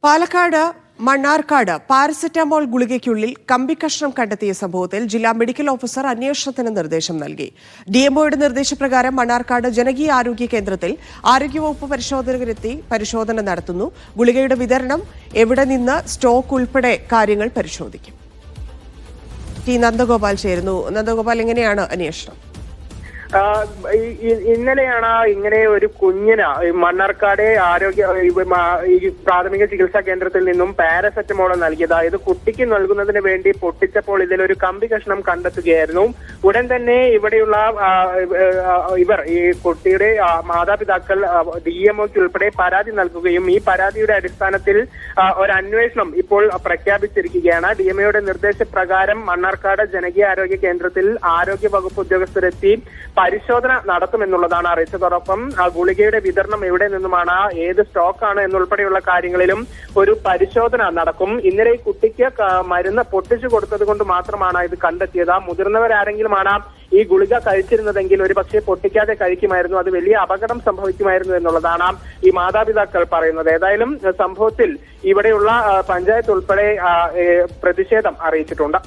Palakkad Mannarkkad paracetamol ഗുളികയ്ക്കുള്ളിൽ കമ്പിക്കഷ്ണം കണ്ടെത്തിയ സംഭവത്തിൽ ജില്ലാ മെഡിക്കൽ ഓഫീസർ അന്വേഷണത്തിന് നിർദ്ദേശം നൽകി. ഡിഎംഒയുടെ നിർദ്ദേശപ്രകാരം മണ്ണാർക്കാട് ജനകീയ ആരോഗ്യ കേന്ദ്രത്തിൽ ആരോഗ്യവകുപ്പ് പരിശോധകരെത്തി പരിശോധന നടത്തുന്നു. ഗുളികയുടെ വിതരണം, എവിടെ നിന്ന്, സ്റ്റോക്ക് ഉൾപ്പെടെ കാര്യങ്ങൾ പരിശോധിക്കും. ടി നന്ദഗോപാൽ ചേരുന്നു. നന്ദഗോപാൽ, എങ്ങനെയാണ് അന്വേഷണം? ഇന്നലെയാണ് ഇങ്ങനെ ഒരു കുഞ്ഞിന് മണ്ണാർക്കാട് ഈ പ്രാഥമിക ചികിത്സാ കേന്ദ്രത്തിൽ നിന്നും പാരസെറ്റമോൾ നൽകിയത്. ഇത് കുട്ടിക്ക് നൽകുന്നതിന് വേണ്ടി പൊട്ടിച്ചപ്പോൾ ഇതിലൊരു കമ്പി കഷ്ണം കണ്ടെത്തുകയായിരുന്നു. ഉടൻ തന്നെ ഇവിടെയുള്ള ഈ കുട്ടിയുടെ മാതാപിതാക്കൾ ഡിഎംഒക്ക് ഉൾപ്പെടെ പരാതി നൽകുകയും ഈ പരാതിയുടെ അടിസ്ഥാനത്തിൽ ഒരു അന്വേഷണം ഇപ്പോൾ പ്രഖ്യാപിച്ചിരിക്കുകയാണ്. ഡിഎംഒയുടെ നിർദ്ദേശപ്രകാരം മണ്ണാർക്കാട് ജനകീയ ആരോഗ്യ കേന്ദ്രത്തിൽ ആരോഗ്യ വകുപ്പ് ഉദ്യോഗസ്ഥരെത്തി പരിശോധന നടത്തുമെന്നുള്ളതാണ് അറിയിച്ചതോടൊപ്പം ഗുളികയുടെ വിതരണം എവിടെ നിന്നുമാണ്, ഏത് സ്റ്റോക്കാണ് എന്നുൾപ്പെടെയുള്ള കാര്യങ്ങളിലും ഒരു പരിശോധന നടക്കും. ഇന്നലെ ഈ കുട്ടിക്ക് മരുന്ന് പൊട്ടിച്ചു കൊടുത്തത് കൊണ്ട് മാത്രമാണ് ഇത് കണ്ടെത്തിയത്. മുതിർന്നവരാരെങ്കിലുമാണ് ഈ ഗുളിക കഴിച്ചിരുന്നതെങ്കിൽ ഒരു പക്ഷേ പൊട്ടിക്കാതെ കഴിക്കുമായിരുന്നു, അത് വലിയ അപകടം സംഭവിക്കുമായിരുന്നു എന്നുള്ളതാണ് ഈ മാതാപിതാക്കൾ പറയുന്നത്. ഏതായാലും സംഭവത്തിൽ ഇവിടെയുള്ള പഞ്ചായത്ത് ഉൾപ്പെടെ പ്രതിഷേധം അറിയിച്ചിട്ടുണ്ട്.